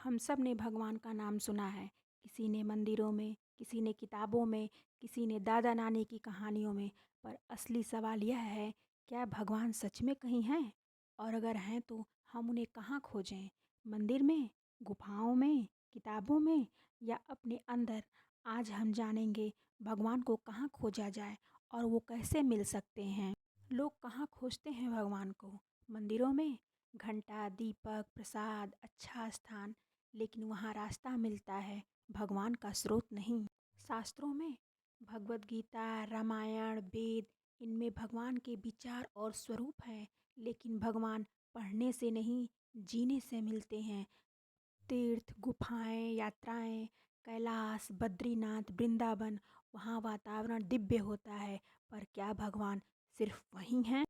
हम सब ने भगवान का नाम सुना है। किसी ने मंदिरों में, किसी ने किताबों में, किसी ने दादा नानी की कहानियों में। पर असली सवाल यह है, क्या भगवान सच में कहीं हैं? और अगर हैं तो हम उन्हें कहाँ खोजें? मंदिर में, गुफाओं में, किताबों में या अपने अंदर? आज हम जानेंगे भगवान को कहाँ खोजा जाए और वो कैसे मिल सकते हैं। लोग कहाँ खोजते हैं भगवान को? मंदिरों में, घंटा, दीपक, प्रसाद, अच्छा स्थान। लेकिन वहाँ रास्ता मिलता है, भगवान का स्रोत नहीं। शास्त्रों में, भगवत गीता, रामायण, वेद, इनमें भगवान के विचार और स्वरूप हैं। लेकिन भगवान पढ़ने से नहीं, जीने से मिलते हैं। तीर्थ, गुफाएं, यात्राएं, कैलाश, बद्रीनाथ, वृंदावन, वहाँ वातावरण दिव्य होता है। पर क्या भगवान सिर्फ वहीं हैं?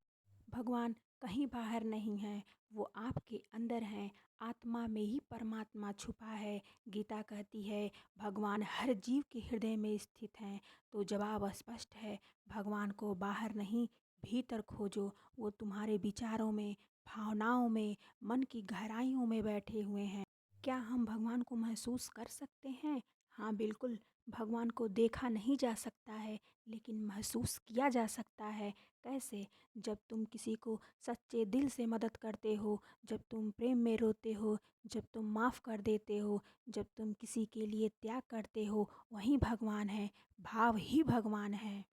भगवान कहीं बाहर नहीं है, वो आपके अंदर हैं। आत्मा में ही परमात्मा छुपा है। गीता कहती है भगवान हर जीव के हृदय में स्थित हैं। तो जवाब स्पष्ट है, भगवान को बाहर नहीं, भीतर खोजो। वो तुम्हारे विचारों में, भावनाओं में, मन की गहराइयों में बैठे हुए हैं। क्या हम भगवान को महसूस कर सकते हैं? हाँ बिल्कुल। भगवान को देखा नहीं जा सकता है, लेकिन महसूस किया जा सकता है। कैसे? जब तुम किसी को सच्चे दिल से मदद करते हो, जब तुम प्रेम में रोते हो, जब तुम माफ़ कर देते हो, जब तुम किसी के लिए त्याग करते हो, वहीं भगवान है। भाव ही भगवान है।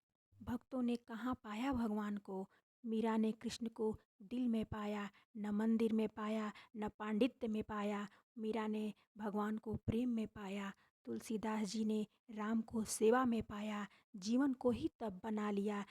भक्तों ने कहाँ पाया भगवान को? मीरा ने कृष्ण को दिल में पाया, न मंदिर में पाया, न पांडित्य में पाया। मीरा ने भगवान को प्रेम में पाया। तुलसीदास जी ने राम को सेवा में पाया, जीवन को ही तप बना लिया।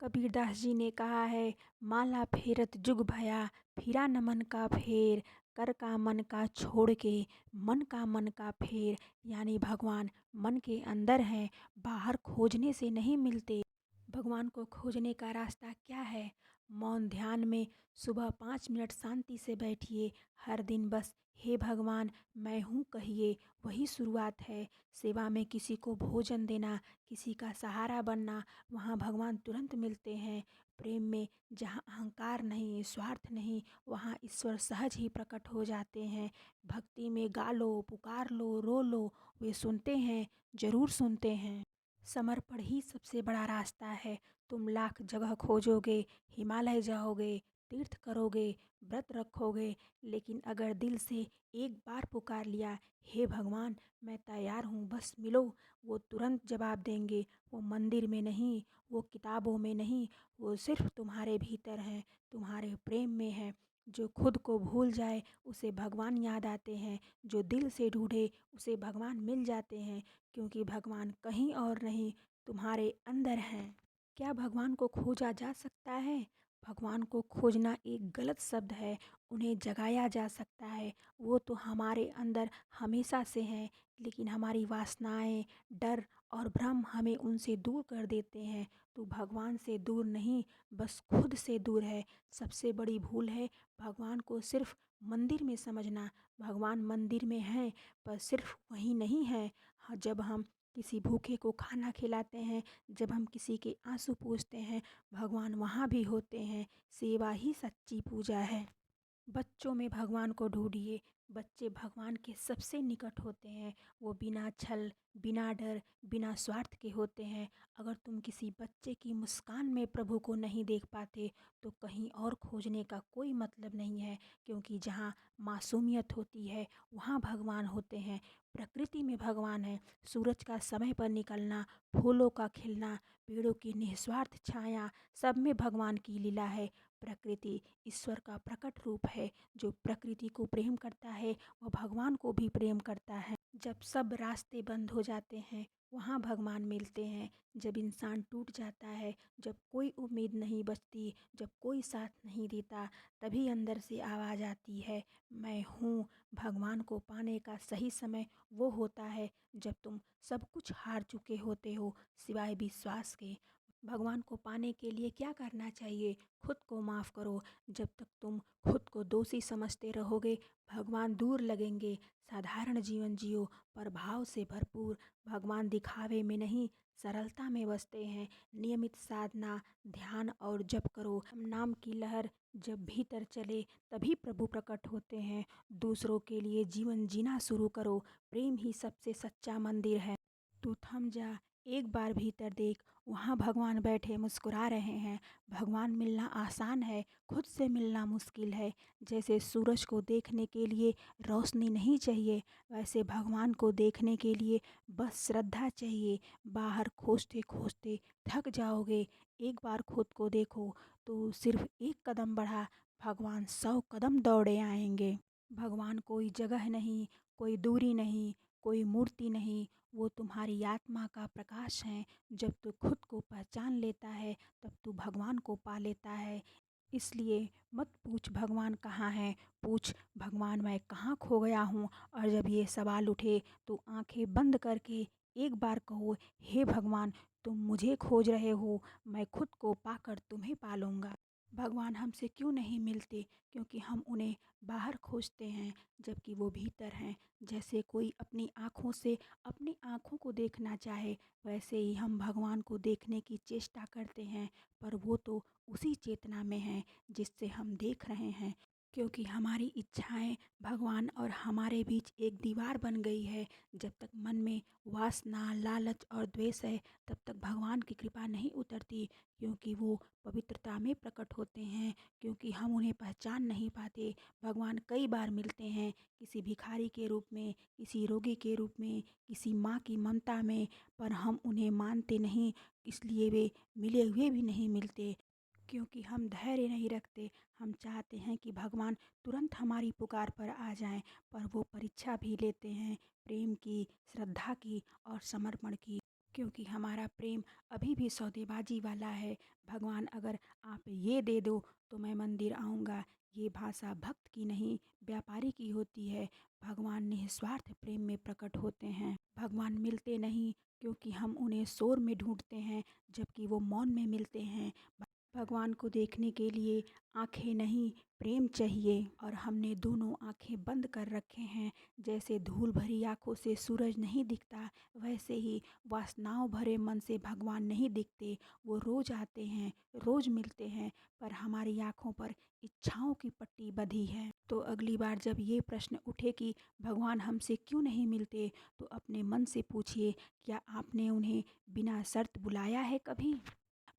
कबीरदास जी ने कहा है, माला फेरत जुग भया, फिरा न मन का फेर, कर का मन का छोड़ के, मन का मन का फेर। यानी भगवान मन के अंदर हैं, बाहर खोजने से नहीं मिलते। भगवान को खोजने का रास्ता क्या है? मौन ध्यान में सुबह 5 मिनट शांति से बैठिए। हर दिन बस हे भगवान मैं हूँ कहिए, वही शुरुआत है। सेवा में किसी को भोजन देना, किसी का सहारा बनना, वहाँ भगवान तुरंत मिलते हैं। प्रेम में जहाँ अहंकार नहीं, स्वार्थ नहीं, वहाँ ईश्वर सहज ही प्रकट हो जाते हैं। भक्ति में गा लो, पुकार लो, रो लो, वे सुनते हैं, जरूर सुनते हैं। समर्पण ही सबसे बड़ा रास्ता है। तुम लाख जगह खोजोगे, हिमालय जाओगे, तीर्थ करोगे, व्रत रखोगे, लेकिन अगर दिल से एक बार पुकार लिया, हे भगवान मैं तैयार हूँ बस मिलो, वो तुरंत जवाब देंगे। वो मंदिर में नहीं, वो किताबों में नहीं, वो सिर्फ तुम्हारे भीतर है, तुम्हारे प्रेम में है। जो खुद को भूल जाए उसे भगवान याद आते हैं, जो दिल से ढूंढे उसे भगवान मिल जाते हैं। क्योंकि भगवान कहीं और नहीं, तुम्हारे अंदर हैं। क्या भगवान को खोजा जा सकता है? भगवान को खोजना एक गलत शब्द है, उन्हें जगाया जा सकता है। वो तो हमारे अंदर हमेशा से हैं, लेकिन हमारी वासनाएं, डर और भ्रम हमें उनसे दूर कर देते हैं। तो भगवान से दूर नहीं, बस खुद से दूर है। सबसे बड़ी भूल है भगवान को सिर्फ मंदिर में समझना। भगवान मंदिर में हैं, पर सिर्फ वहीं नहीं है। जब हम किसी भूखे को खाना खिलाते हैं, जब हम किसी के आंसू पूछते हैं, भगवान वहाँ भी होते हैं। सेवा ही सच्ची पूजा है। बच्चों में भगवान को ढूंढिए। बच्चे भगवान के सबसे निकट होते हैं। वो बिना छल, बिना डर, बिना स्वार्थ के होते हैं। अगर तुम किसी बच्चे की मुस्कान में प्रभु को नहीं देख पाते, तो कहीं और खोजने का कोई मतलब नहीं है। क्योंकि जहाँ मासूमियत होती है, वहाँ भगवान होते हैं। प्रकृति में भगवान है। सूरज का समय पर निकलना, फूलों का खिलना, पेड़ों की निस्वार्थ छाया, सब में भगवान की लीला है। प्रकृति ईश्वर का प्रकट रूप है। जो प्रकृति को प्रेम करता है, वह भगवान को भी प्रेम करता है। जब सब रास्ते बंद हो जाते हैं, वहाँ भगवान मिलते हैं। जब इंसान टूट जाता है, जब कोई उम्मीद नहीं बचती, जब कोई साथ नहीं देता, तभी अंदर से आवाज़ आती है, मैं हूँ। भगवान को पाने का सही समय वो होता है जब तुम सब कुछ हार चुके होते हो, सिवाय विश्वास के। भगवान को पाने के लिए क्या करना चाहिए? खुद को माफ़ करो। जब तक तुम खुद को दोषी समझते रहोगे, भगवान दूर लगेंगे। साधारण जीवन जियो, पर भाव से भरपूर। भगवान दिखावे में नहीं, सरलता में बसते हैं। नियमित साधना, ध्यान और जप करो। नाम की लहर जब भीतर चले तभी प्रभु प्रकट होते हैं। दूसरों के लिए जीवन जीना शुरू करो, प्रेम ही सबसे सच्चा मंदिर है। तू थम जा, एक बार भीतर देख, वहाँ भगवान बैठे मुस्कुरा रहे हैं। भगवान मिलना आसान है, खुद से मिलना मुश्किल है। जैसे सूरज को देखने के लिए रोशनी नहीं चाहिए, वैसे भगवान को देखने के लिए बस श्रद्धा चाहिए। बाहर खोजते खोजते थक जाओगे, एक बार खुद को देखो। तो सिर्फ एक कदम बढ़ा, भगवान 100 कदम दौड़े आएंगे। भगवान कोई जगह नहीं, कोई दूरी नहीं, कोई मूर्ति नहीं, वो तुम्हारी आत्मा का प्रकाश है। जब तू खुद को पहचान लेता है तब तू भगवान को पा लेता है। इसलिए मत पूछ भगवान कहाँ है, पूछ भगवान मैं कहाँ खो गया हूँ। और जब ये सवाल उठे तो आंखें बंद करके एक बार कहो, हे भगवान, तुम मुझे खोज रहे हो, मैं खुद को पाकर तुम्हें पालूंगा। भगवान हमसे क्यों नहीं मिलते? क्योंकि हम उन्हें बाहर खोजते हैं, जबकि वो भीतर हैं। जैसे कोई अपनी आँखों से अपनी आँखों को देखना चाहे, वैसे ही हम भगवान को देखने की चेष्टा करते हैं, पर वो तो उसी चेतना में है जिससे हम देख रहे हैं। क्योंकि हमारी इच्छाएं भगवान और हमारे बीच एक दीवार बन गई है। जब तक मन में वासना, लालच और द्वेष है, तब तक भगवान की कृपा नहीं उतरती। क्योंकि वो पवित्रता में प्रकट होते हैं, क्योंकि हम उन्हें पहचान नहीं पाते। भगवान कई बार मिलते हैं, किसी भिखारी के रूप में, किसी रोगी के रूप में, किसी माँ की ममता में, पर हम उन्हें मानते नहीं, इसलिए वे मिले हुए भी नहीं मिलते। क्योंकि हम धैर्य नहीं रखते। हम चाहते हैं कि भगवान तुरंत हमारी पुकार पर आ जाएं, पर वो परीक्षा भी लेते हैं, प्रेम की, श्रद्धा की और समर्पण की। क्योंकि हमारा प्रेम अभी भी सौदेबाजी वाला है। भगवान अगर आप ये दे दो तो मैं मंदिर आऊँगा, ये भाषा भक्त की नहीं, व्यापारी की होती है। भगवान निस्वार्थ प्रेम में प्रकट होते हैं। भगवान मिलते नहीं क्योंकि हम उन्हें शोर में ढूंढते हैं, जबकि वो मौन में मिलते हैं। भगवान को देखने के लिए आंखें नहीं, प्रेम चाहिए। और हमने दोनों आंखें बंद कर रखे हैं। जैसे धूल भरी आंखों से सूरज नहीं दिखता, वैसे ही वासनाओं भरे मन से भगवान नहीं दिखते। वो रोज आते हैं, रोज मिलते हैं, पर हमारी आंखों पर इच्छाओं की पट्टी बंधी है। तो अगली बार जब ये प्रश्न उठे कि भगवान हमसे क्यों नहीं मिलते, तो अपने मन से पूछिए, क्या आपने उन्हें बिना शर्त बुलाया है कभी?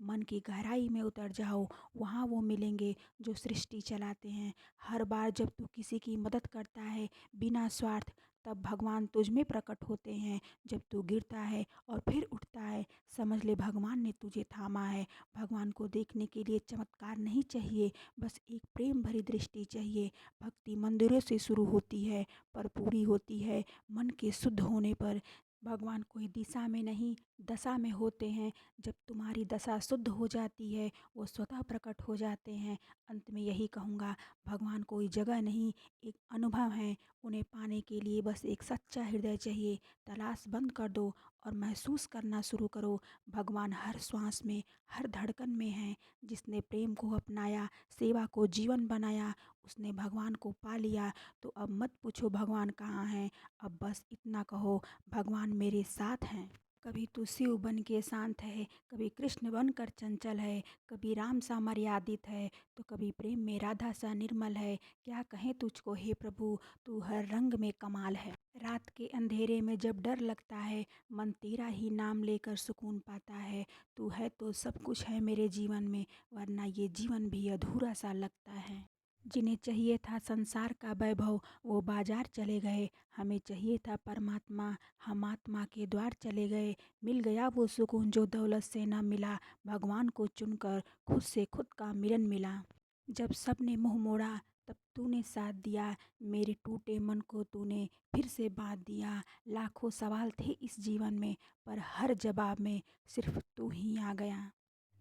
मन की गहराई में उतर जाओ, वहाँ वो मिलेंगे जो सृष्टि चलाते हैं। हर बार जब तू किसी की मदद करता है बिना स्वार्थ, तब भगवान तुझ में प्रकट होते हैं। जब तू गिरता है और फिर उठता है, समझ ले भगवान ने तुझे थामा है। भगवान को देखने के लिए चमत्कार नहीं चाहिए, बस एक प्रेम भरी दृष्टि चाहिए। भक्ति मंदिरों से शुरू होती है, पर पूरी होती है मन के शुद्ध होने पर। भगवान कोई दिशा में नहीं, दशा में होते हैं। जब तुम्हारी दशा शुद्ध हो जाती है, वो स्वतः प्रकट हो जाते हैं। अंत में यही कहूँगा, भगवान कोई जगह नहीं, एक अनुभव है। उन्हें पाने के लिए बस एक सच्चा हृदय चाहिए। तलाश बंद कर दो और महसूस करना शुरू करो। भगवान हर श्वास में, हर धड़कन में है। जिसने प्रेम को अपनाया, सेवा को जीवन बनाया, उसने भगवान को पा लिया। तो अब मत पूछो भगवान कहाँ हैं, अब बस इतना कहो, भगवान मेरे साथ हैं। कभी तू शिव बन के शांत है, कभी कृष्ण बनकर चंचल है, कभी राम सा मर्यादित है, तो कभी प्रेम में राधा सा निर्मल है। क्या कहें तुझको हे प्रभु, तू हर रंग में कमाल है। रात के अंधेरे में जब डर लगता है, मन तेरा ही नाम लेकर सुकून पाता है। तू है तो सब कुछ है मेरे जीवन में, वरना ये जीवन भी अधूरा सा लगता है। जिन्हें चाहिए था संसार का वैभव, वो बाजार चले गए। हमें चाहिए था परमात्मा, हम आत्मा के द्वार चले गए। मिल गया वो सुकून जो दौलत से न मिला, भगवान को चुनकर खुद से खुद का मिलन मिला। जब सबने मुंह मोड़ा तब तूने साथ दिया, मेरे टूटे मन को तूने फिर से बांध दिया। लाखों सवाल थे इस जीवन में, पर हर जवाब में सिर्फ तू ही आ गया।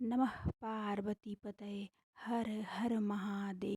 नमः पार्वती पतये, हर हर महादेव।